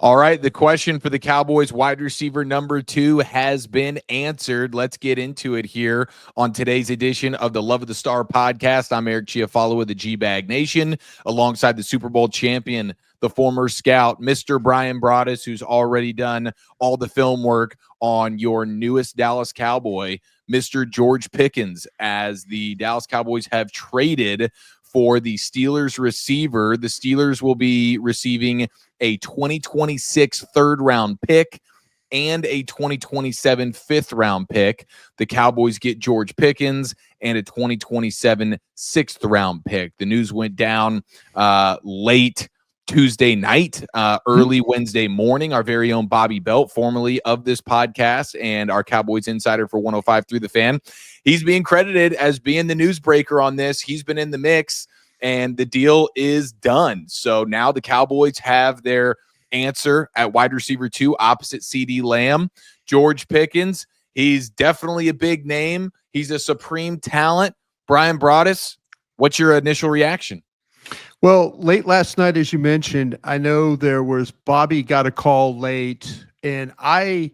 All right, the question for the Cowboys wide receiver number 2 has been answered. Let's get into it here on today's edition of the Love of the Star podcast. I'm Eric Chiafalo of the G-Bag Nation, alongside the Super Bowl champion, the former scout, Mr. Brian Broaddus, who's already done all the film work on your newest Dallas Cowboy, Mr. George Pickens, as the Dallas Cowboys have traded for the Steelers receiver. The Steelers will be receiving a 2026 third-round pick and a 2027 fifth-round pick. The Cowboys get George Pickens and a 2027 sixth-round pick. The news went down late Tuesday night, early Wednesday morning. Our very own Bobby Belt, formerly of this podcast and our Cowboys insider for 105 Through the Fan, he's being credited as being the newsbreaker on this. He's been in the mix, and the deal is done. So now the Cowboys have their answer at wide receiver 2 opposite CeeDee Lamb. George Pickens, he's definitely a big name. He's a supreme talent. Brian Broaddus, what's your initial reaction? Well, late last night, as you mentioned, I know Bobby got a call late, and I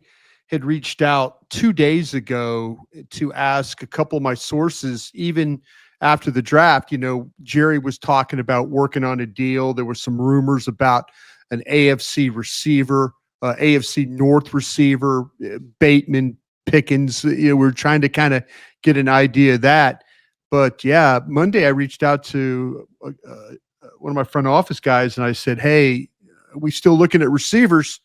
had reached out 2 days ago to ask a couple of my sources, even after the draft. Jerry was talking about working on a deal. There were some rumors about an AFC receiver, AFC North receiver, Bateman, Pickens. We're trying to kind of get an idea of that. But yeah, Monday I reached out to one of my front office guys, and I said, "Hey, are we still looking at receivers?"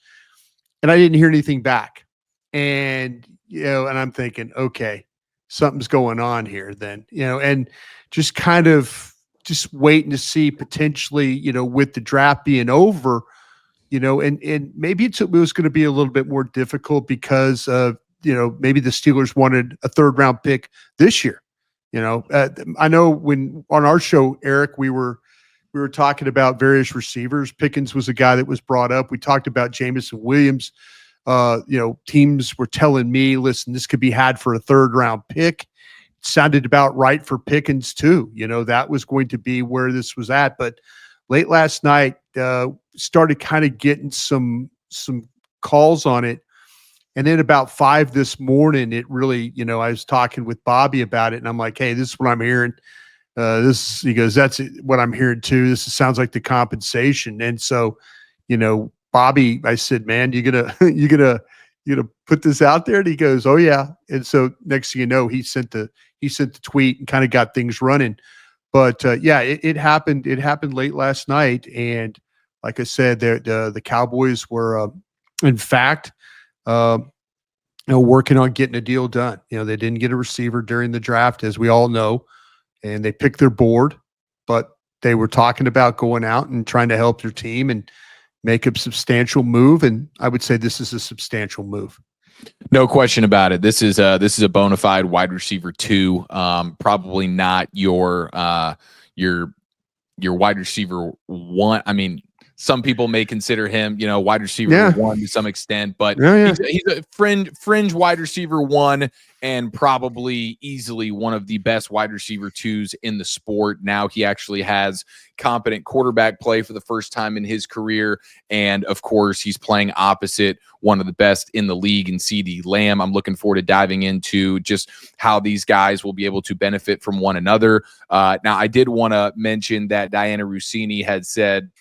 And I didn't hear anything back. And and I'm thinking, okay, something's going on here then, and just kind of just waiting to see potentially, with the draft being over, and maybe it was going to be a little bit more difficult because of, maybe the Steelers wanted a third round pick this year. I know when on our show, Eric, we were talking about various receivers. Pickens was a guy that was brought up. We talked about Jameson Williams. Teams were telling me, listen, this could be had for a third round pick. It sounded about right for Pickens too. That was going to be where this was at. But late last night, started kind of getting some calls on it. And then about 5 this morning, it really, I was talking with Bobby about it, and I'm like, hey, this is what I'm hearing. He goes, that's what I'm hearing too. This sounds like the compensation. And so, Bobby, I said, man, you gonna put this out there? And he goes, oh yeah. And so next thing you know, he sent the tweet and kind of got things running. But yeah, it happened. It happened late last night. And like I said, the Cowboys were, in fact, working on getting a deal done. They didn't get a receiver during the draft, as we all know, and they picked their board, but they were talking about going out and trying to help their team and make a substantial move. And I would say this is a substantial move. No question about it. This is a bona fide wide receiver 2. Probably not your wide receiver 1. I mean, some people may consider him, wide receiver 1 to some extent, but he's a fringe wide receiver 1, and probably easily one of the best wide receiver 2s in the sport. Now he actually has competent quarterback play for the first time in his career. And of course, he's playing opposite one of the best in the league in CeeDee Lamb. I'm looking forward to diving into just how these guys will be able to benefit from one another. Now, I did want to mention that Diana Rossini had said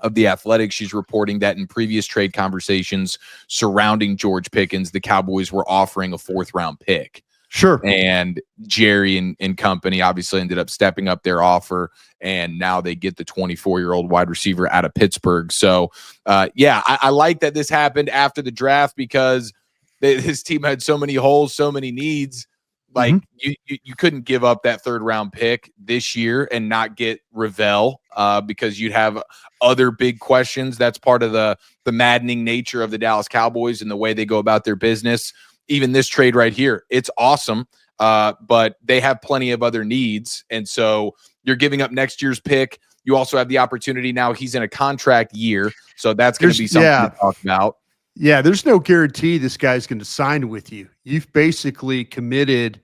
of The Athletic, she's reporting that in previous trade conversations surrounding George Pickens, the Cowboys were offering a 4th-round pick. Sure. And Jerry and company obviously ended up stepping up their offer, and now they get the 24-year-old wide receiver out of Pittsburgh. So, I like that this happened after the draft because his team had so many holes, so many needs. Like you couldn't give up that 3rd-round pick this year and not get Ravel because you'd have other big questions. That's part of the maddening nature of the Dallas Cowboys and the way they go about their business. Even this trade right here, it's awesome, but they have plenty of other needs. And so you're giving up next year's pick. You also have the opportunity now. He's in a contract year, so that's going to be something to talk about. Yeah, there's no guarantee this guy's going to sign with you. You've basically committed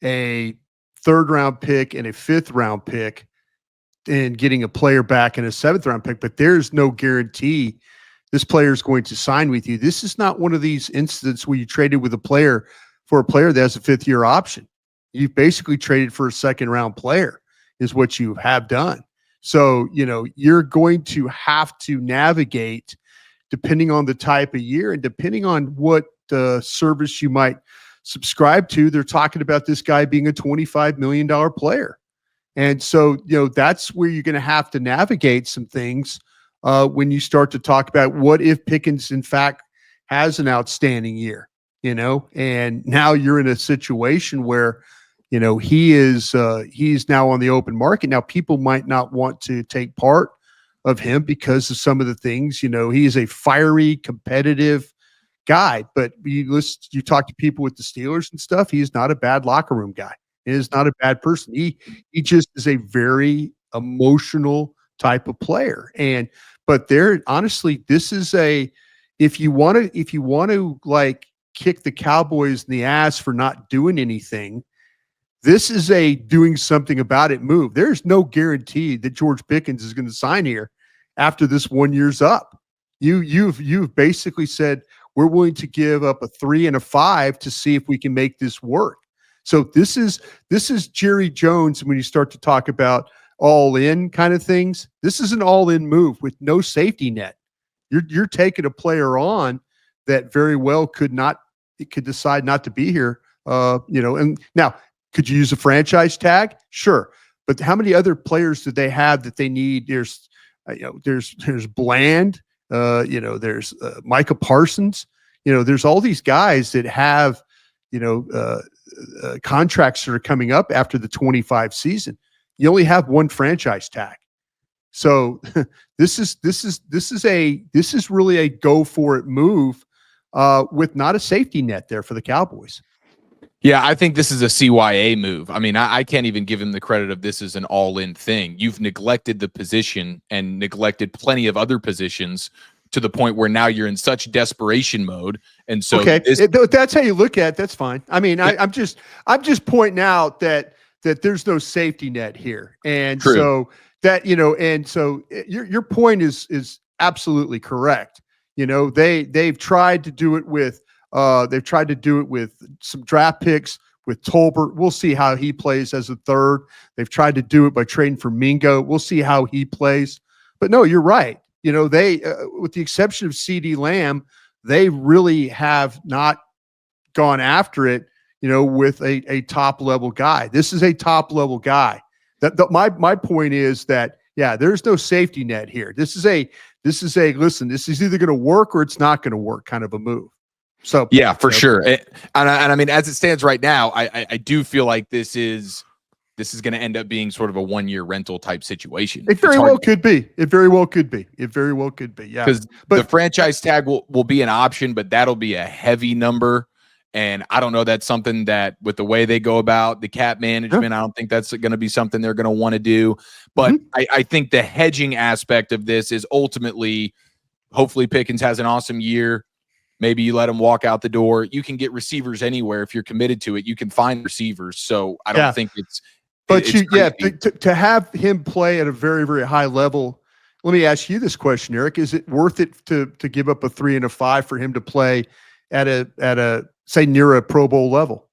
a 3rd-round pick and a 5th-round pick and getting a player back in a 7th-round pick, but there's no guarantee this player is going to sign with you. This is not one of these incidents where you traded with a player for a player that has a 5th-year option. You've basically traded for a second-round player is what you have done. So, you're going to have to navigate depending on the type of year and depending on what service you might subscribe to. They're talking about this guy being a $25 million player. And so, that's where you're going to have to navigate some things when you start to talk about what if Pickens, in fact, has an outstanding year, and now you're in a situation where, he's now on the open market. Now, people might not want to take part of him because of some of the things, he is a fiery, competitive guy, but you talk to people with the Steelers and stuff, he's not a bad locker room guy. He is not a bad person. He just is a very emotional type of player. But honestly, this is if you want to like kick the Cowboys in the ass for not doing anything, this is a doing something about it move. There's no guarantee that George Pickens is going to sign here after this 1 year's up. You've basically said we're willing to give up a 3 and a 5 to see if we can make this work. So this is Jerry Jones when you start to talk about all in kind of things. This is an all in move with no safety net. You're taking a player on that very well could decide not to be here. And now could you use a franchise tag? Sure, but how many other players do they have that they need? There's Bland. There's Micah Parsons. There's all these guys that have contracts that are coming up after the 25 season. You only have one franchise tag. So this is really a go for it move with not a safety net there for the Cowboys. Yeah, I think this is a CYA move. I mean, I can't even give him the credit of this as an all-in thing. You've neglected the position and neglected plenty of other positions to the point where now you're in such desperation mode. And so that's how you look at it. That's fine. I mean, yeah. I'm just pointing out that there's no safety net here. And True. So that, and so your point is absolutely correct. They've tried to do it with some draft picks with Tolbert. We'll see how he plays as a third. They've tried to do it by trading for Mingo. We'll see how he plays. But no, you're right. They, with the exception of CD Lamb, they really have not gone after it, with a top level guy. This is a top level guy. My point is that, yeah, there's no safety net here. This is listen, this is either going to work or it's not going to work kind of a move. So yeah, for sure. And I mean, as it stands right now, I do feel like this is going to end up being sort of a 1-year rental type situation. It very well could be. Yeah. Because the franchise tag will be an option, but that'll be a heavy number. And I don't know, that's something that with the way they go about the cap management, I don't think that's going to be something they're going to want to do. But I think the hedging aspect of this is ultimately, hopefully Pickens has an awesome year. Maybe you let him walk out the door. You can get receivers anywhere. If you're committed to it, you can find receivers. So I don't think it's, but to have him play at a very, very high level. Let me ask you this question, Eric. Is it worth it to give up a 3 and a 5 for him to play at a say near a Pro Bowl level?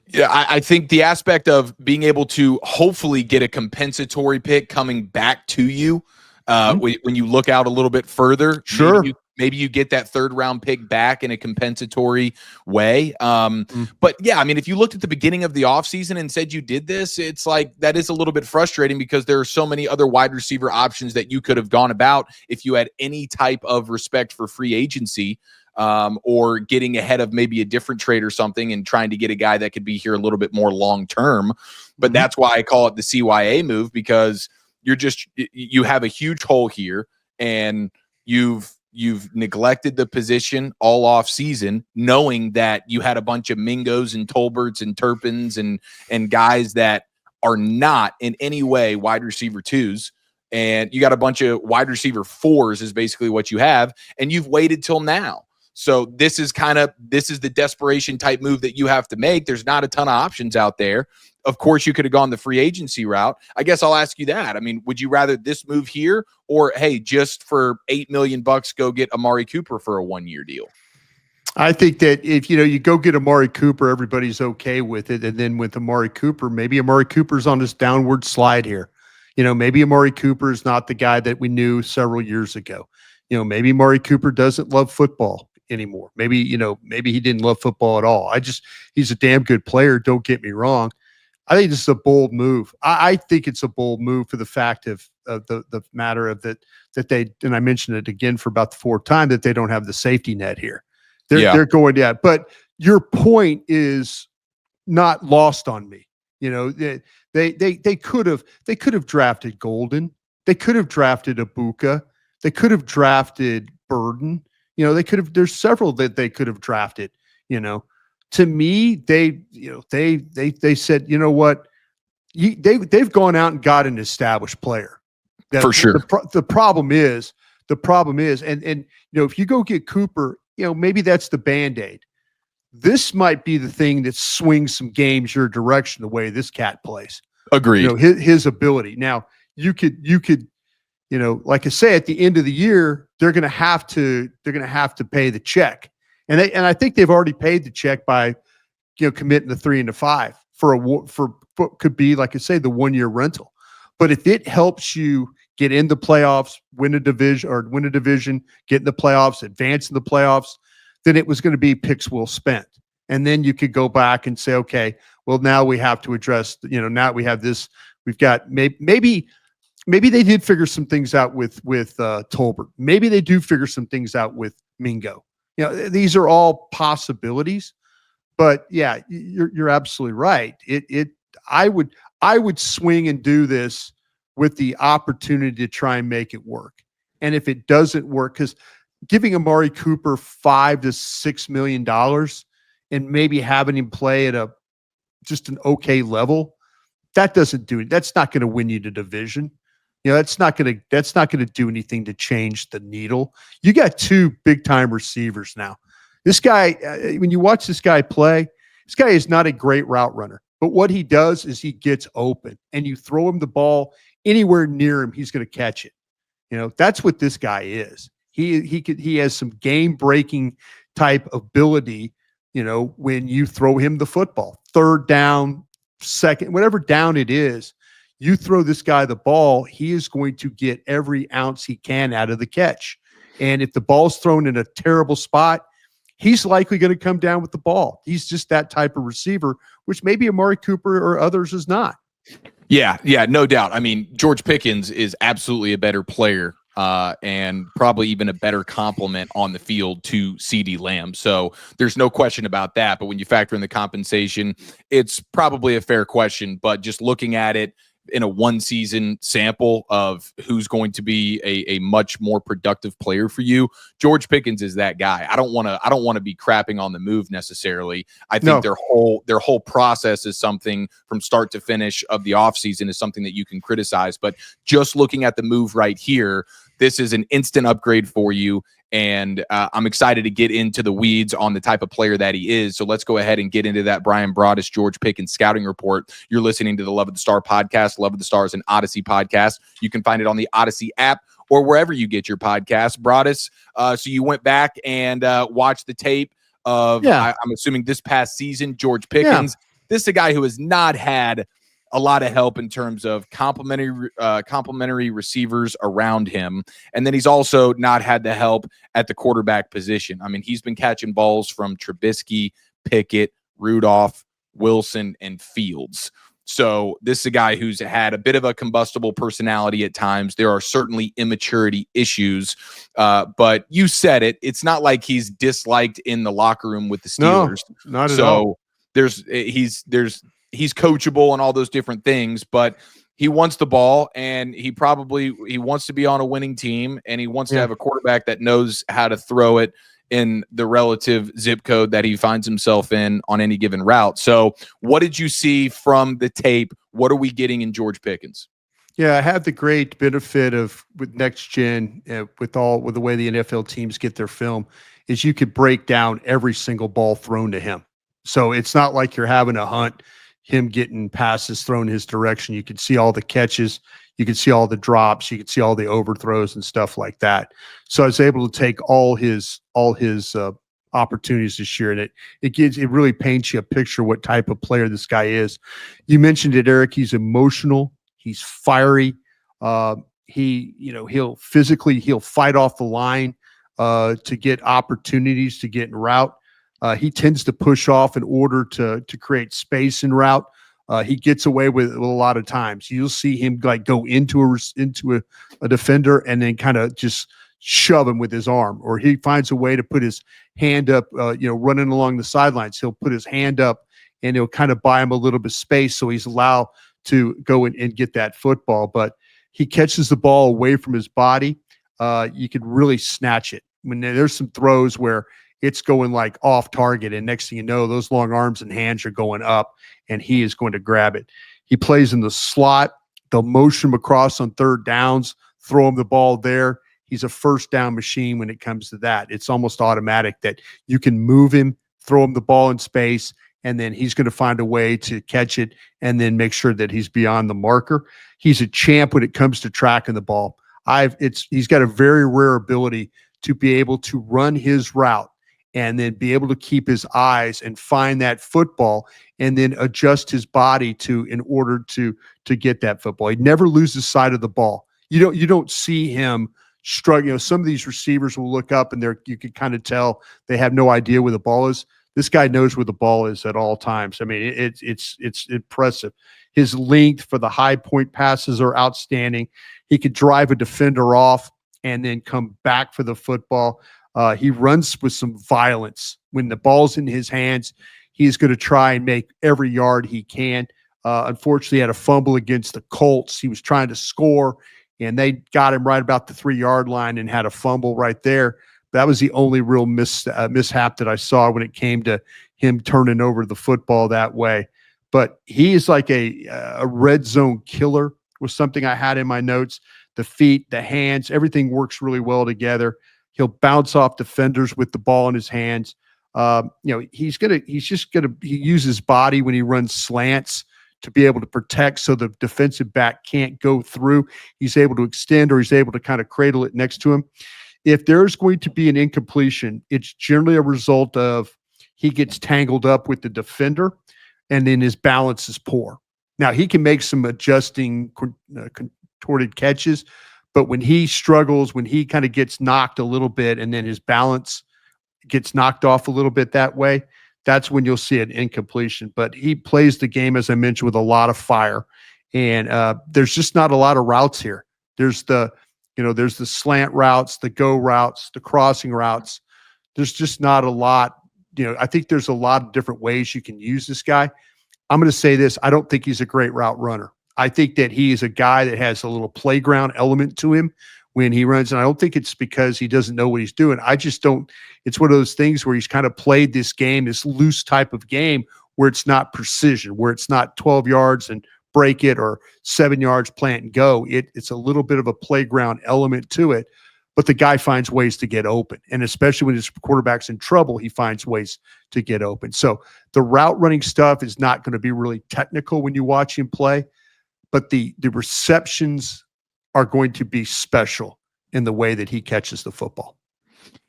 Yeah, I think the aspect of being able to hopefully get a compensatory pick coming back to you when you look out a little bit further, sure. Maybe you get that 3rd round pick back in a compensatory way. But yeah, I mean, if you looked at the beginning of the offseason and said you did this, it's like that is a little bit frustrating because there are so many other wide receiver options that you could have gone about if you had any type of respect for free agency. Or getting ahead of maybe a different trade or something and trying to get a guy that could be here a little bit more long-term. But that's why I call it the CYA move, because you have a huge hole here and you've neglected the position all off season, knowing that you had a bunch of Mingos and Tolberts and Turpins and guys that are not in any way wide receiver 2s. And you got a bunch of wide receiver 4s is basically what you have. And you've waited till now. So this is the desperation type move that you have to make. There's not a ton of options out there. of course, you could have gone the free agency route. I guess I'll ask you that. I mean, would you rather this move here, or hey, just for $8 million, go get Amari Cooper for a 1-year deal? I think that if you go get Amari Cooper, everybody's okay with it. And then with Amari Cooper, maybe Amari Cooper's on this downward slide here. Maybe Amari Cooper is not the guy that we knew several years ago. Maybe Amari Cooper doesn't love football anymore. Maybe he didn't love football at all. He's a damn good player. Don't get me wrong. I think this is a bold move. I think it's a bold move for the fact of the matter of that they, and I mentioned it again for about the fourth time, that they don't have the safety net here. They're going down. But your point is not lost on me. They could have drafted Golden. They could have drafted Ibuka. They could have drafted Burden. There's several that they could have drafted. To me, they said, you know what? They've gone out and got an established player. For sure. The problem is, and if you go get Cooper, maybe that's the Band-Aid. This might be the thing that swings some games your direction, the way this cat plays. Agreed. His ability. Now, you could, like I say, at the end of the year, they're going to have to pay the check. And I think they've already paid the check by, committing the 3 and the 5 for what could be, like I say, the 1-year rental. But if it helps you get in the playoffs, win a division, get in the playoffs, advance in the playoffs, then it was going to be picks well spent. And then you could go back and say, okay, well, now we have to address, now we have this, we've got maybe they did figure some things out with Tolbert. Maybe they do figure some things out with Mingo. These are all possibilities, but yeah, you're absolutely right. I would swing and do this with the opportunity to try and make it work. And if it doesn't work, because giving Amari Cooper $5 to $6 million and maybe having him play at just an okay level, that doesn't do it. That's not going to win you the division. That's not going to do anything to change the needle. You got 2 big time receivers now. This guy, when you watch this guy play, this guy is not a great route runner, but what he does is he gets open, and you throw him the ball anywhere near him, he's going to catch it. That's what this guy is. He has some game breaking type ability. When you throw him the football, 3rd down, 2nd, whatever down it is, you throw this guy the ball, he is going to get every ounce he can out of the catch. And if the ball's thrown in a terrible spot, he's likely going to come down with the ball. He's just that type of receiver, which maybe Amari Cooper or others is not. Yeah, no doubt. I mean, George Pickens is absolutely a better player and probably even a better complement on the field to CeeDee Lamb. So there's no question about that. But when you factor in the compensation, it's probably a fair question. But just looking at it in a 1-season sample of who's going to be a much more productive player for you, George Pickens is that guy. I don't want to be crapping on the move necessarily. I think their whole process is something from start to finish of the offseason is something that you can criticize. But just looking at the move right here, this is an instant upgrade for you. And I'm excited to get into the weeds on the type of player that he is. So let's go ahead and get into that Brian Broaddus, George Pickens scouting report. You're listening to the Love of the Star podcast. Love of the Star is an Odyssey podcast. You can find it on the Odyssey app or wherever you get your podcasts. Broaddus, so you went back and watched the tape of, I'm assuming this past season, George Pickens. Yeah. This is a guy who has not had a lot of help in terms of complementary receivers around him. And then he's also not had the help at the quarterback position. I mean, he's been catching balls from Trubisky, Pickett, Rudolph, Wilson, and Fields. So this is a guy who's had a bit of a combustible personality at times. There are certainly immaturity issues, but you said it. It's not like he's disliked in the locker room with the Steelers. No, not at all. He's coachable and all those different things, but he wants the ball, and he wants to be on a winning team, and he wants to have a quarterback that knows how to throw it in the relative zip code that he finds himself in on any given route. So what did you see from the tape? What are we getting in George Pickens? Yeah, I have the great benefit of with next gen, with the way the NFL teams get their film, is you could break down every single ball thrown to him. So it's not like you're having a hunt. him getting passes thrown his direction. You could see all the catches, you could see all the drops, you could see all the overthrows and stuff like that. So I was able to take all his opportunities this year, and it really paints you a picture of what type of player this guy is. You mentioned it, Eric. He's emotional. He's fiery. He'll fight off the line to get opportunities to get in route. He tends to push off in order to create space in route. He gets away with it a lot of times. You'll see him like go into a defender and then kind of just shove him with his arm, or he finds a way to put his hand up. Running along the sidelines, he'll put his hand up and he'll kind of buy him a little bit of space so he's allowed to go in and get that football. But he catches the ball away from his body. You could really snatch it. When there's some throws where it's going like off target, and next thing you know, those long arms and hands are going up, and he is going to grab it. He plays in the slot. They'll motion him across on third downs, throw him the ball there. He's a first down machine when it comes to that. It's almost automatic that you can move him, throw him the ball in space, and then he's going to find a way to catch it and then make sure that he's beyond the marker. He's a champ when it comes to tracking the ball. He's got a very rare ability to be able to run his route and then be able to keep his eyes and find that football and then adjust his body in order to get that football. He never loses sight of the ball. You don't see him struggle. Some of these receivers will look up and you can kind of tell they have no idea where the ball is. This guy knows where the ball is at all times. I mean, it's impressive. His length for the high point passes are outstanding. He could drive a defender off and then come back for the football. He runs with some violence. When the ball's in his hands, he's going to try and make every yard he can. Unfortunately, he had a fumble against the Colts. He was trying to score, and they got him right about the 3-yard line and had a fumble right there. That was the only real mishap that I saw when it came to him turning over the football that way. But he is like a red zone killer, was something I had in my notes. The feet, the hands, everything works really well together. He'll bounce off defenders with the ball in his hands. He uses his body when he runs slants to be able to protect so the defensive back can't go through. He's able to extend, or he's able to kind of cradle it next to him. If there's going to be an incompletion, it's generally a result of he gets tangled up with the defender and then his balance is poor. Now, he can make some adjusting contorted catches, but when he struggles, when he kind of gets knocked a little bit and then his balance gets knocked off a little bit that way, that's when you'll see an incompletion. But he plays the game, as I mentioned, with a lot of fire. And there's just not a lot of routes here. There's the slant routes, the go routes, the crossing routes. There's just not a lot. I think there's a lot of different ways you can use this guy. I'm going to say this. I don't think he's a great route runner. I think that he is a guy that has a little playground element to him when he runs. And I don't think it's because he doesn't know what he's doing. I just don't. It's one of those things where he's kind of played this game, this loose type of game where it's not precision, where it's not 12 yards and break it or 7 yards, plant and go. It's a little bit of a playground element to it, but the guy finds ways to get open. And especially when his quarterback's in trouble, he finds ways to get open. So the route running stuff is not going to be really technical when you watch him play, but the receptions are going to be special in the way that he catches the football.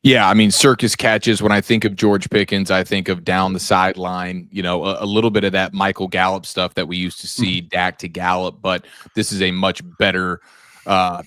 Yeah, I mean, circus catches. When I think of George Pickens, I think of down the sideline, a little bit of that Michael Gallup stuff that we used to see, Dak to Gallup, but this is a much better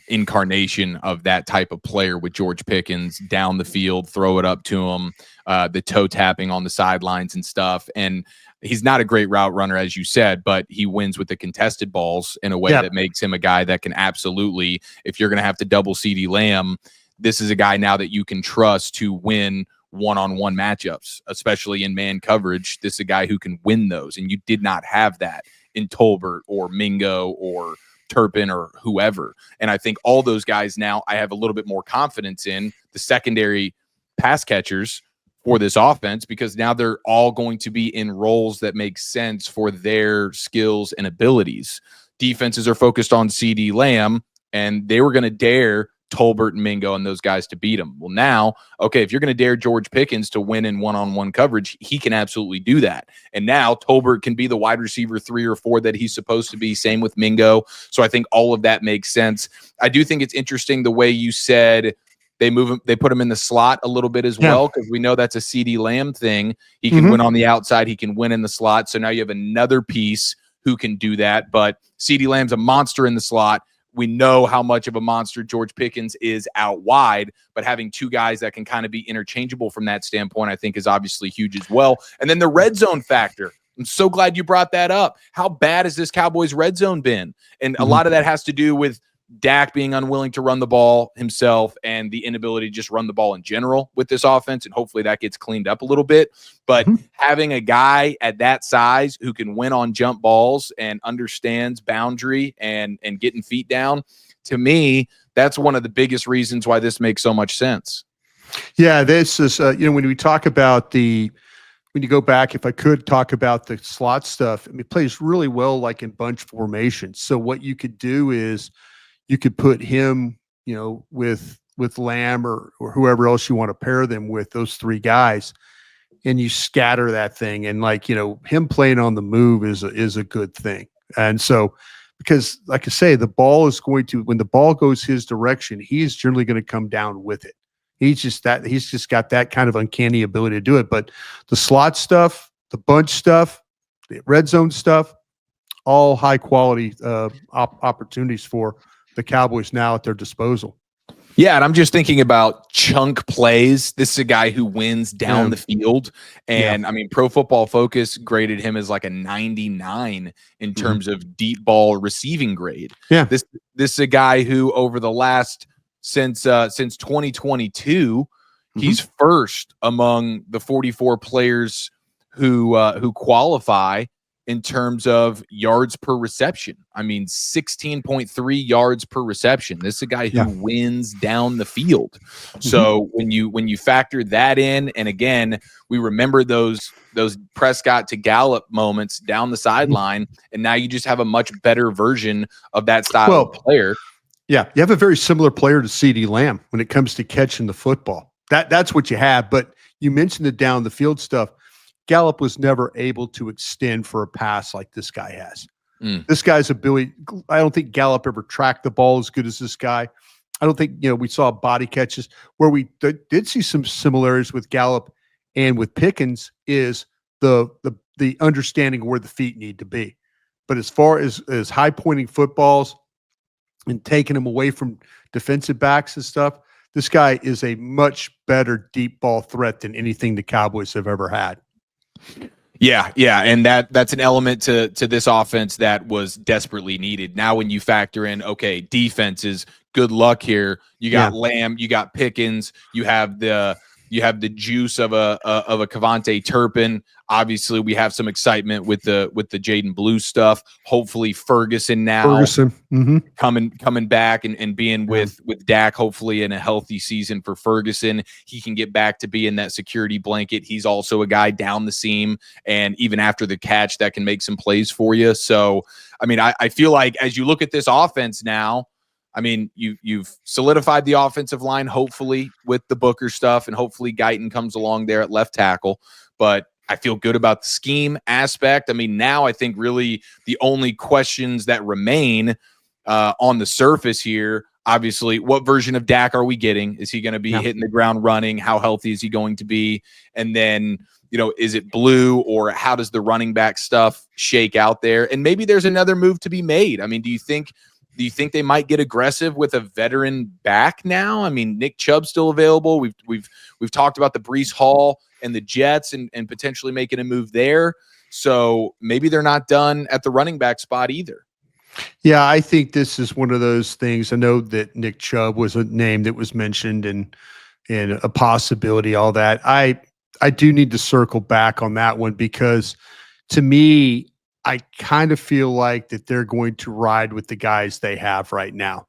incarnation of that type of player with George Pickens down the field, throw it up to him, the toe tapping on the sidelines and stuff. And he's not a great route runner, as you said, but he wins with the contested balls in a way that makes him a guy that can absolutely, if you're going to have to double CeeDee Lamb, this is a guy now that you can trust to win one-on-one matchups, especially in man coverage. This is a guy who can win those, and you did not have that in Tolbert or Mingo or Turpin or whoever. And I think all those guys now I have a little bit more confidence in the secondary pass catchers for this offense, because now they're all going to be in roles that make sense for their skills and abilities. Defenses are focused on CeeDee Lamb, and they were going to dare Tolbert and Mingo and those guys to beat him. Well, now, okay, if you're going to dare George Pickens to win in one-on-one coverage, he can absolutely do that. And now Tolbert can be the wide receiver 3 or 4 that he's supposed to be. Same with Mingo. So I think all of that makes sense. I do think it's interesting the way you said they move him, they put him in the slot a little bit as well, because we know that's a CeeDee Lamb thing. He can win on the outside. He can win in the slot. So now you have another piece who can do that. But CeeDee Lamb's a monster in the slot. We know how much of a monster George Pickens is out wide, but having 2 guys that can kind of be interchangeable from that standpoint, I think is obviously huge as well. And then the red zone factor. I'm so glad you brought that up. How bad has this Cowboys red zone been? And a lot of that has to do with Dak being unwilling to run the ball himself and the inability to just run the ball in general with this offense. And hopefully that gets cleaned up a little bit. But having a guy at that size who can win on jump balls and understands boundary and getting feet down, to me, that's one of the biggest reasons why this makes so much sense. Yeah, this is, when we talk about when you go back, if I could talk about the slot stuff, I mean, it plays really well like in bunch formation. So what you could do is you could put him, with Lamb or whoever else you want to pair them with, those 3 guys, and you scatter that thing. And him playing on the move is a good thing. And so, because like I say, the ball is going to, when the ball goes his direction, he is generally going to come down with it. He's just got that kind of uncanny ability to do it. But the slot stuff, the bunch stuff, the red zone stuff, all high quality opportunities for the Cowboys now at their disposal. Yeah, and I'm just thinking about chunk plays. This is a guy who wins down the field. And I mean, Pro Football Focus graded him as like a 99 in terms of deep ball receiving grade. Yeah. This is a guy who over the last since 2022, he's first among the 44 players who qualify in terms of yards per reception. I mean, 16.3 yards per reception. This is a guy who wins down the field. So when you factor that in, and again, we remember those Prescott to Gallup moments down the sideline, and now you just have a much better version of that style of player. Yeah, you have a very similar player to CeeDee Lamb when it comes to catching the football. That's what you have. But you mentioned the down the field stuff. Gallup was never able to extend for a pass like this guy has. This guy's ability, I don't think Gallup ever tracked the ball as good as this guy. I don't think, we saw body catches. Where we did see some similarities with Gallup and with Pickens is the understanding where the feet need to be. But as far as high pointing footballs and taking them away from defensive backs and stuff, this guy is a much better deep ball threat than anything the Cowboys have ever had. Yeah, and that's an element to this offense that was desperately needed. Now when you factor in, okay, defenses, good luck here. You got Lamb, you got Pickens, you have the juice of a Kevontae Turpin. Obviously, we have some excitement with the Jaden Blue stuff. Hopefully, Ferguson coming back and being with Dak. Hopefully, in a healthy season for Ferguson, he can get back to being that security blanket. He's also a guy down the seam and even after the catch that can make some plays for you. So, I mean, I feel like as you look at this offense now, I mean, you've solidified the offensive line, hopefully, with the Booker stuff, and hopefully Guyton comes along there at left tackle. But I feel good about the scheme aspect. I mean, now I think really the only questions that remain on the surface here, obviously, what version of Dak are we getting? Is he going to be hitting the ground running? How healthy is he going to be? And then, is it Blue, or how does the running back stuff shake out there? And maybe there's another move to be made. I mean, do you think they might get aggressive with a veteran back now? I mean, Nick Chubb's still available. We've talked about the Breece Hall and the Jets and potentially making a move there. So maybe they're not done at the running back spot either. Yeah, I think this is one of those things. I know that Nick Chubb was a name that was mentioned and a possibility, all that. I do need to circle back on that one, because to me, I kind of feel like that they're going to ride with the guys they have right now.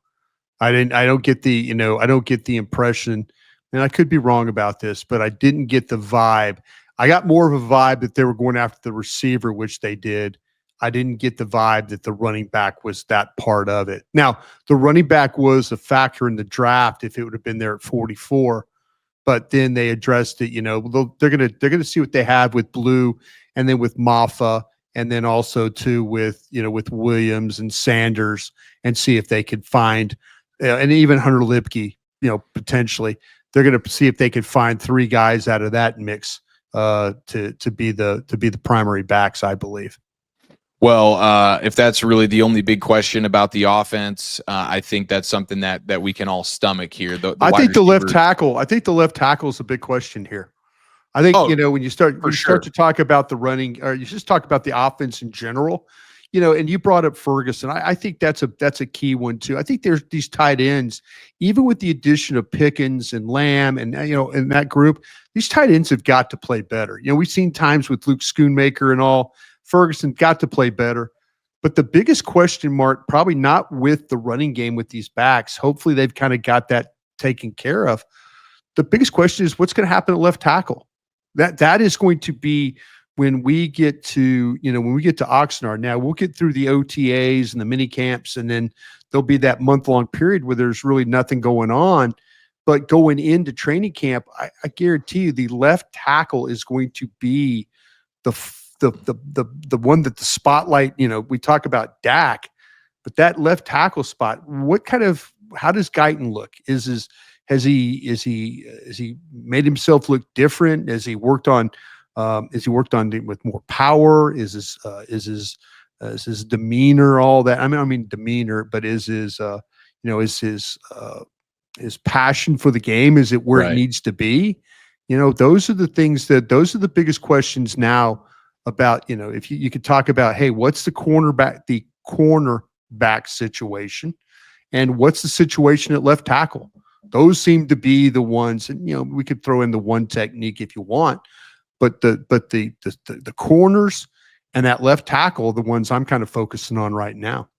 I don't get the impression, and I could be wrong about this, but I didn't get the vibe. I got more of a vibe that they were going after the receiver, which they did. I didn't get the vibe that the running back was that part of it. Now, the running back was a factor in the draft if it would have been there at 44, but then they addressed it. They're gonna see what they have with Blue, and then with Maffa, and then also too with Williams and Sanders, and see if they could find, and even Hunter Lipke, potentially they're gonna see if they could find three guys out of that mix to be the primary backs, I believe. Well, if that's really the only big question about the offense, I think that's something that we can all stomach here. I think the left tackle. I think the left tackle is a big question here. I think when you start to talk about the running, or you just talk about the offense in general, and you brought up Ferguson. I think that's a key one too. I think there's these tight ends, even with the addition of Pickens and Lamb, and in that group, these tight ends have got to play better. We've seen times with Luke Schoonmaker and all. Ferguson got to play better. But the biggest question mark, probably not with the running game with these backs. Hopefully they've kind of got that taken care of. The biggest question is what's going to happen at left tackle. That is going to be when we get to Oxnard. Now we'll get through the OTAs and the mini camps, and then there'll be that month-long period where there's really nothing going on. But going into training camp, I guarantee you the left tackle is going to be the one that the spotlight, we talk about Dak, but that left tackle spot, how does Guyton look? Has he made himself look different? Has he worked on with more power? Is his demeanor, all that? I mean demeanor, but is his passion for the game, is it where it needs to be? Those are the biggest questions now. About if you could talk about, hey, what's the cornerback situation, and what's the situation at left tackle? Those seem to be the ones, and we could throw in the one technique if you want, but the corners and that left tackle are the ones I'm kind of focusing on right now.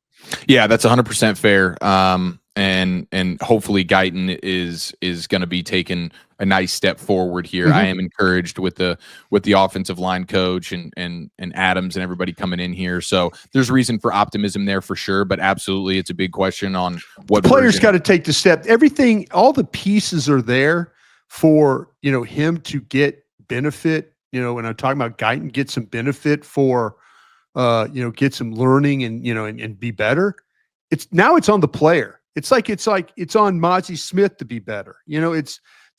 Yeah, that's 100% fair. And hopefully Guyton is going to be taking a nice step forward here. Mm-hmm. I am encouraged with the offensive line coach and Adams and everybody coming in here. So there's reason for optimism there for sure. But absolutely, it's a big question on what the players got to take the step. Everything, all the pieces are there for him to get benefit. When I'm talking about Guyton, get some benefit for get some learning and be better. It's on the player. It's on Mozzie Smith to be better.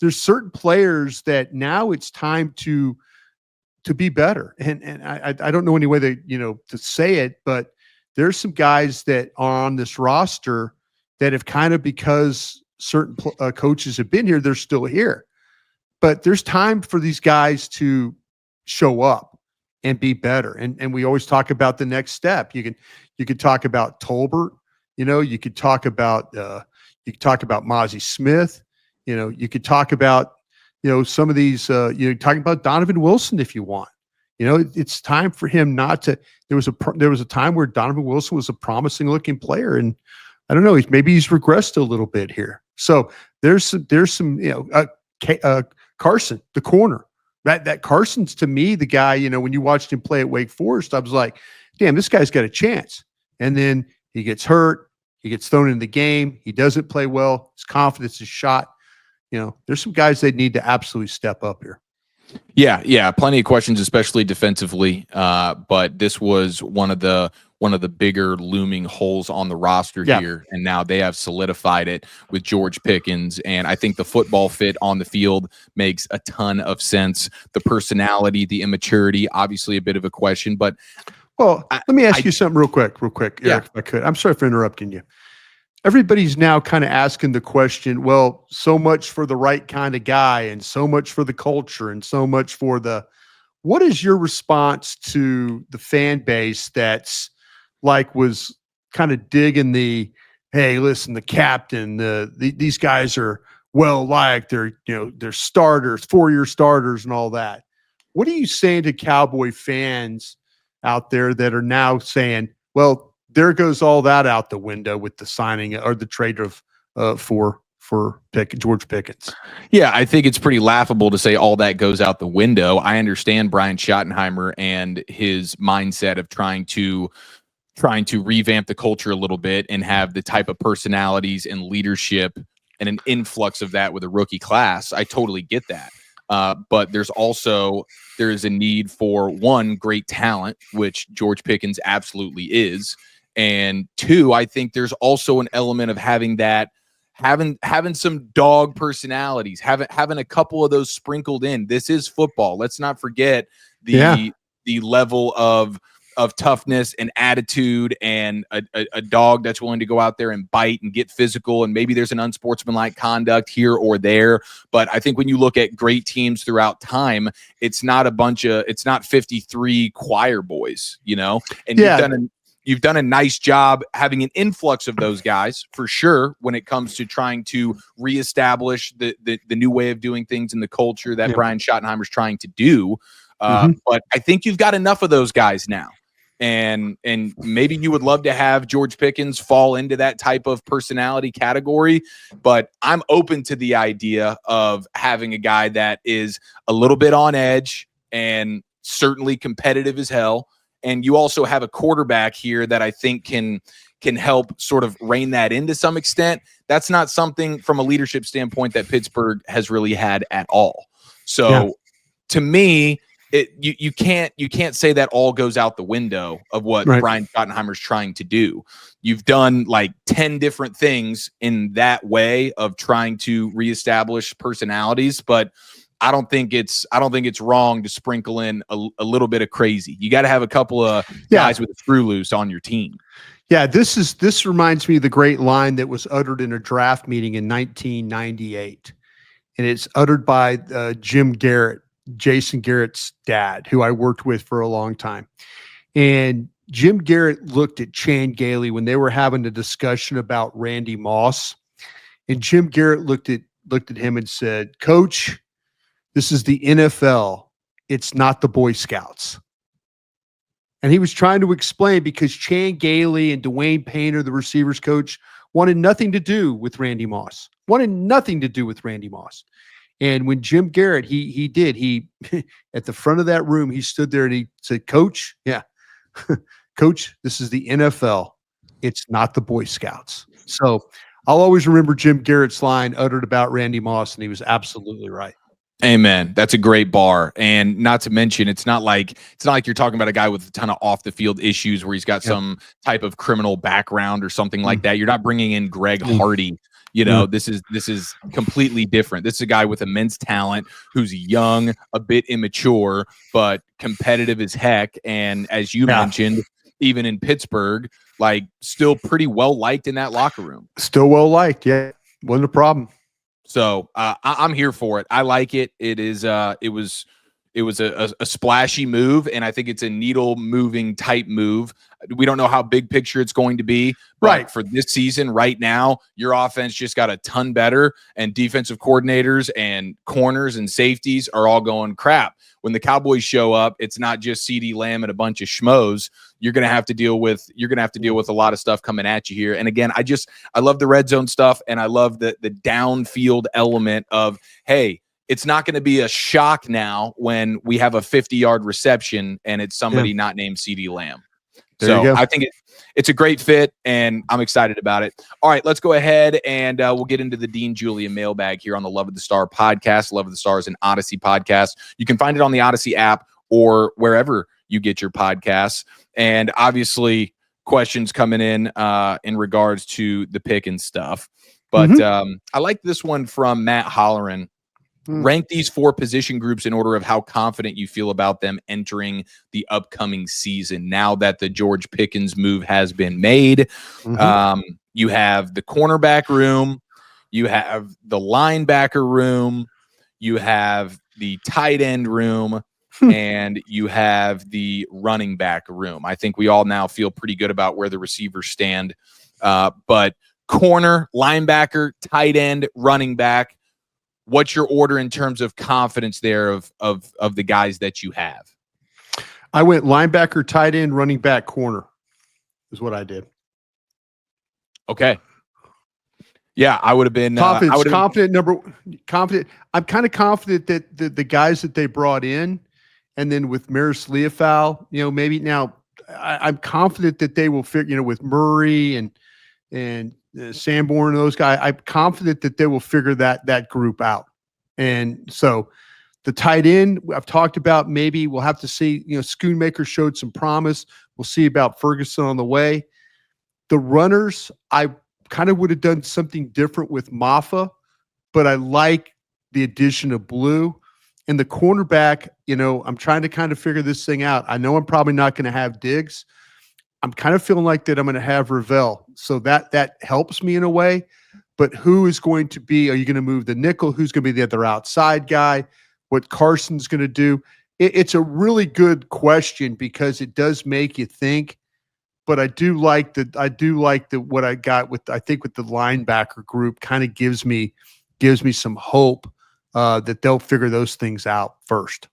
There's certain players that now it's time to be better. And I don't know any way to say it, but there's some guys that are on this roster that have kind of, because certain coaches have been here, they're still here. But there's time for these guys to show up and be better. And we always talk about the next step. You could talk about Tolbert. You could talk about Mozzie Smith. You could talk about some of these. Talking about Donovan Wilson if you want. It's time for him not to. There was a time where Donovan Wilson was a promising looking player, and I don't know. Maybe he's regressed a little bit here. So there's some Carson, the corner. That Carson's, to me, the guy. When you watched him play at Wake Forest, I was like, damn, this guy's got a chance. And then he gets hurt. He gets thrown in the game. He doesn't play well. His confidence is shot. There's some guys that need to absolutely step up here. Yeah. Plenty of questions, especially defensively. But this was one of the bigger looming holes on the roster here. And now they have solidified it with George Pickens. And I think the football fit on the field makes a ton of sense. The personality, the immaturity, obviously a bit of a question, but let me ask you something real quick, Eric, if I could. I'm sorry for interrupting you. Everybody's now kind of asking the question, well, so much for the right kind of guy, and so much for the culture, and so much for what is your response to the fan base that's was kind of digging hey, listen, the captain, these guys are well liked, they're starters, 4-year starters and all that. What are you saying to Cowboy fans out there that are now saying, well, there goes all that out the window with the signing or the trade of for for George Pickens. Yeah, I think it's pretty laughable to say all that goes out the window. I understand Brian Schottenheimer and his mindset of trying to revamp the culture a little bit and have the type of personalities and leadership and an influx of that with a rookie class. I totally get that. But there is a need for, one, great talent, which George Pickens absolutely is. And two, I think there's also an element of having some dog personalities, having a couple of those sprinkled in. This is football. Let's not forget the level of toughness and attitude, and a dog that's willing to go out there and bite and get physical. And maybe there's an unsportsmanlike conduct here or there. But I think when you look at great teams throughout time, it's not 53 choir boys, and you've done a nice job having an influx of those guys for sure when it comes to trying to reestablish the new way of doing things in the culture that Brian Schottenheimer's trying to do. But I think you've got enough of those guys now. And maybe you would love to have George Pickens fall into that type of personality category, but I'm open to the idea of having a guy that is a little bit on edge and certainly competitive as hell. And you also have a quarterback here that I think can help sort of rein that in to some extent. That's not something from a leadership standpoint that Pittsburgh has really had at all. So to me, you can't say that all goes out the window of what Brian Schottenheimer's trying to do. You've done like 10 different things in that way of trying to reestablish personalities, but I don't think it's wrong to sprinkle in a little bit of crazy. You got to have a couple of guys with a screw loose on your team. Yeah, this reminds me of the great line that was uttered in a draft meeting in 1998, and it's uttered by Jim Garrett, Jason Garrett's dad, who I worked with for a long time. And Jim Garrett looked at Chan Gailey when they were having a discussion about Randy Moss, and Jim Garrett looked at him and said, "Coach, this is the NFL. It's not the Boy Scouts." And he was trying to explain because Chan Gailey and Dwayne Painter, the receivers coach, wanted nothing to do with Randy Moss. And when Jim Garrett, he at the front of that room, he stood there and he said, "Coach, Coach, this is the NFL. It's not the Boy Scouts." So I'll always remember Jim Garrett's line uttered about Randy Moss, and he was absolutely right. Amen. That's a great bar. And not to mention, it's not like you're talking about a guy with a ton of off the field issues where he's got some type of criminal background or something like that. You're not bringing in Greg Hardy. This is completely different. This is a guy with immense talent who's young, a bit immature, but competitive as heck. And as you mentioned, even in Pittsburgh, like still pretty well liked in that locker room. Still well liked. Yeah. Wasn't a problem. So I'm here for it. I like it. It is. It was a splashy move, and I think it's a needle moving type move. We don't know how big picture it's going to be, but for this season, right now, your offense just got a ton better, and defensive coordinators and corners and safeties are all going crap. When the Cowboys show up, it's not just CeeDee Lamb and a bunch of schmoes. You're gonna have to deal with a lot of stuff coming at you here. And again, I love the red zone stuff, and I love the downfield element of, hey, it's not going to be a shock now when we have a 50-yard reception and it's somebody not named CeeDee Lamb. So I think it's a great fit, and I'm excited about it. All right, let's go ahead and we'll get into the Dean Julia mailbag here on the Love of the Star podcast. Love of the Star is an Odyssey podcast. You can find it on the Odyssey app or wherever you get your podcasts. And obviously, questions coming in regards to the Pickens stuff. But I like this one from Matt Holleran. Rank these 4 position groups in order of how confident you feel about them entering the upcoming season. Now that the George Pickens move has been made, you have the cornerback room, you have the linebacker room, you have the tight end room, and you have the running back room. I think we all now feel pretty good about where the receivers stand. But corner, linebacker, tight end, running back, what's your order in terms of confidence there of the guys that you have? I went linebacker, tight end, running back, corner is what I did. Okay. Yeah, I would have been confident. I'm kind of confident that the guys that they brought in, and then with Maris Leofau, maybe now I'm confident that they will fit, with Murray and Sanborn and those guys. I'm confident that they will figure that group out. And so the tight end I've talked about, maybe we'll have to see, Schoonmaker showed some promise. We'll see about Ferguson on the way. The runners, I kind of would have done something different with Maffa, but I like the addition of Blue. And the cornerback, I'm trying to kind of figure this thing out. I know I'm probably not going to have Diggs. I'm kind of feeling like that I'm going to have Ravel. So that helps me in a way. But who is going to be, are you going to move the nickel? Who's going to be the other outside guy? What Carson's going to do? It's a really good question because it does make you think. But I do like what I got with the linebacker group kind of gives me some hope that they'll figure those things out first.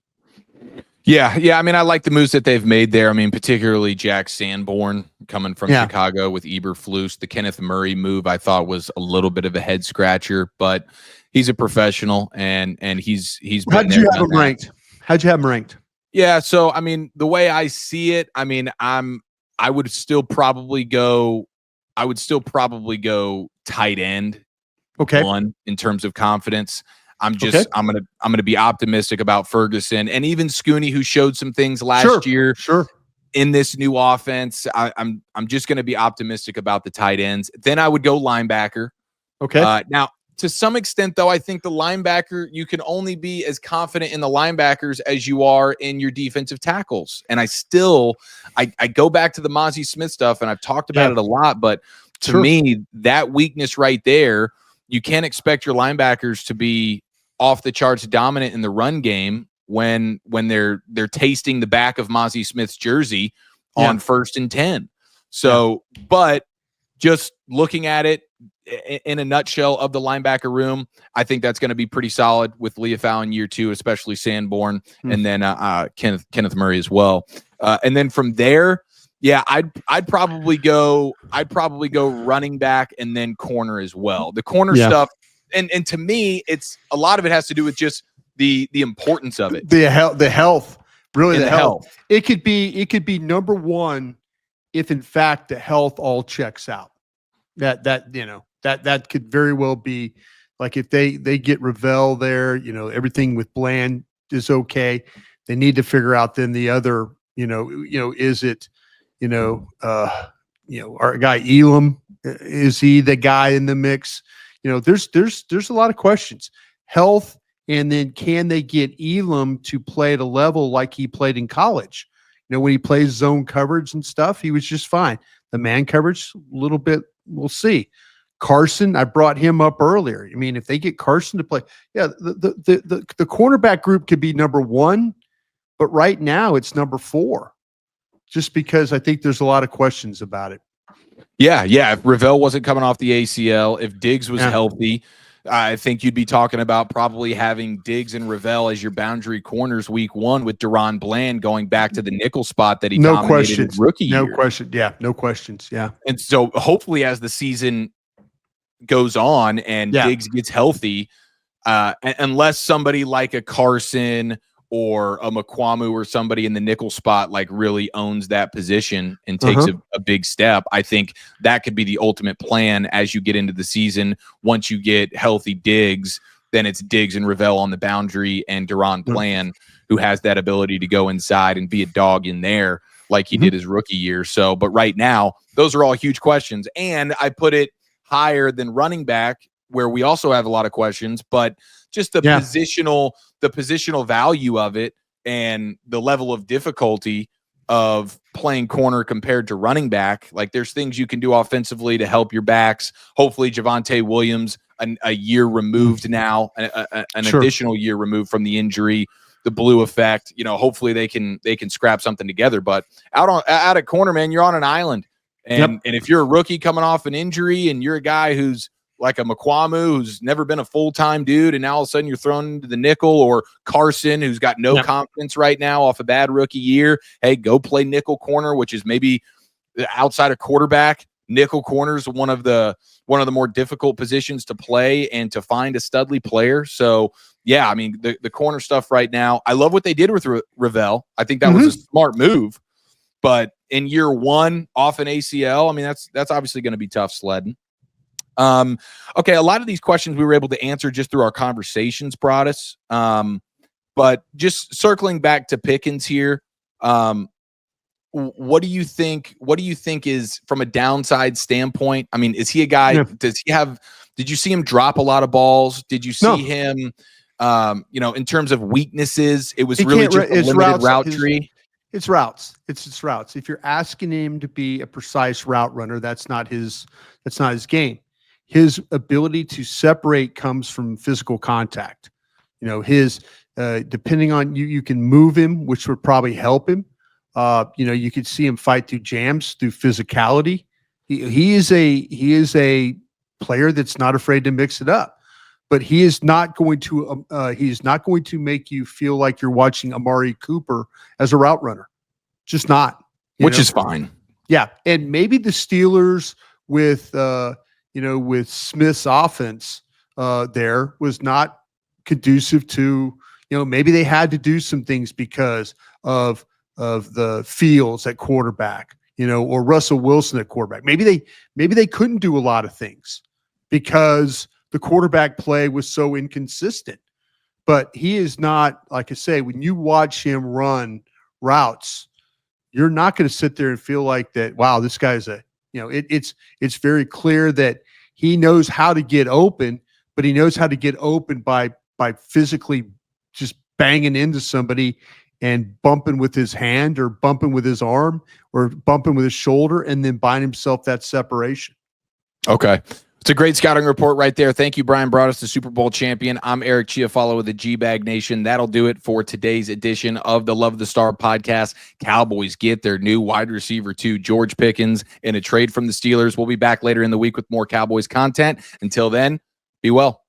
Yeah. I mean, I like the moves that they've made there. I mean, particularly Jack Sanborn coming from Chicago with Eberflus. The Kenneth Murray move I thought was a little bit of a head scratcher, but he's a professional and he's been there. How'd you have him ranked? How'd you have him ranked? Yeah. So I mean, the way I see it, I mean, I would still probably go tight end. Okay. One in terms of confidence. I'm gonna be optimistic about Ferguson and even Scooney, who showed some things last year. Sure. In this new offense, I'm just gonna be optimistic about the tight ends. Then I would go linebacker. Okay. Now, to some extent, though, I think the linebacker, you can only be as confident in the linebackers as you are in your defensive tackles. And I go back to the Mozzie Smith stuff, and I've talked about it a lot. But to me, that weakness right there, you can't expect your linebackers to be off the charts dominant in the run game when they're tasting the back of Mozzie Smith's jersey on 1st and 10. So, but just looking at it in a nutshell of the linebacker room, I think that's going to be pretty solid with Leofau in year 2, especially Sanborn, and then Kenneth Murray as well. And then from there, I'd probably go running back and then corner as well. The corner stuff, and to me, it's a lot of it has to do with just the importance of it. The health. Really, the health. It could be number one if in fact the health all checks out. That could very well be like if they get Ravel there, everything with Bland is okay. They need to figure out then the other, is it, our guy Elam, is he the guy in the mix? There's a lot of questions. Health, and then can they get Elam to play at a level like he played in college? When he plays zone coverage and stuff, he was just fine. The man coverage, a little bit, we'll see. Carson, I brought him up earlier. I mean, if they get Carson to play, the cornerback group could be number 1, but right now it's number 4. Just because I think there's a lot of questions about it. Yeah. If Ravel wasn't coming off the ACL, if Diggs was healthy, I think you'd be talking about probably having Diggs and Ravel as your boundary corners week 1 with Deron Bland going back to the nickel spot that he dominated in rookie year. No question. Yeah, no questions. Yeah. And so hopefully as the season goes on and Diggs gets healthy, unless somebody like a Carson or a McQuamu or somebody in the nickel spot like really owns that position and takes a big step, I think that could be the ultimate plan as you get into the season. Once you get healthy Diggs, then it's Diggs and Ravel on the boundary and Deron Bland, who has that ability to go inside and be a dog in there like he did his rookie year. So, but right now, those are all huge questions. And I put it higher than running back, where we also have a lot of questions, but just the positional value of it and the level of difficulty of playing corner compared to running back. Like there's things you can do offensively to help your backs. Hopefully Javonte Williams, a year removed now, an additional year removed from the injury, the blue effect, hopefully they can scrap something together. But out at corner, man, you're on an island. And if you're a rookie coming off an injury and you're a guy who's like a McQuamu who's never been a full-time dude, and now all of a sudden you're thrown into the nickel, or Carson who's got no confidence right now off a bad rookie year, hey, go play nickel corner, which is maybe outside of quarterback, nickel corners, one of the more difficult positions to play and to find a studly player. So yeah, I mean, the corner stuff right now, I love what they did with Ravel. I think that was a smart move. But in year one, off an ACL, I mean, that's obviously going to be tough sledding. Okay, a lot of these questions we were able to answer just through our conversations, Broadus. But just circling back to Pickens here, what do you think? What do you think is from a downside standpoint? I mean, is he a guy? Yeah. Did you see him drop a lot of balls? Did you see No. him? In terms of weaknesses, it was He really can't just a his limited route tree. It's routes. It's routes. If you're asking him to be a precise route runner, that's not his game. His ability to separate comes from physical contact. His depending on you can move him, which would probably help him. You could see him fight through jams, through physicality. He is a player that's not afraid to mix it up. But he is not going to make you feel like you're watching Amari Cooper as a route runner. Just not. Which is fine. Yeah. And maybe the Steelers with Smith's offense there was not conducive to, maybe they had to do some things because of the Fields at quarterback, or Russell Wilson at quarterback. Maybe they couldn't do a lot of things because the quarterback play was so inconsistent. But he is not, like I say, when you watch him run routes, you're not going to sit there and feel like that, wow, this guy's it's very clear that he knows how to get open, but he knows how to get open by physically just banging into somebody and bumping with his hand or bumping with his arm or bumping with his shoulder and then buying himself that separation. Okay. It's a great scouting report right there. Thank you, Brian Broadus, the Super Bowl champion. I'm Eric Chiafalo with the G-Bag Nation. That'll do it for today's edition of the Love the Star podcast. Cowboys get their new wide receiver, George Pickens, in a trade from the Steelers. We'll be back later in the week with more Cowboys content. Until then, be well.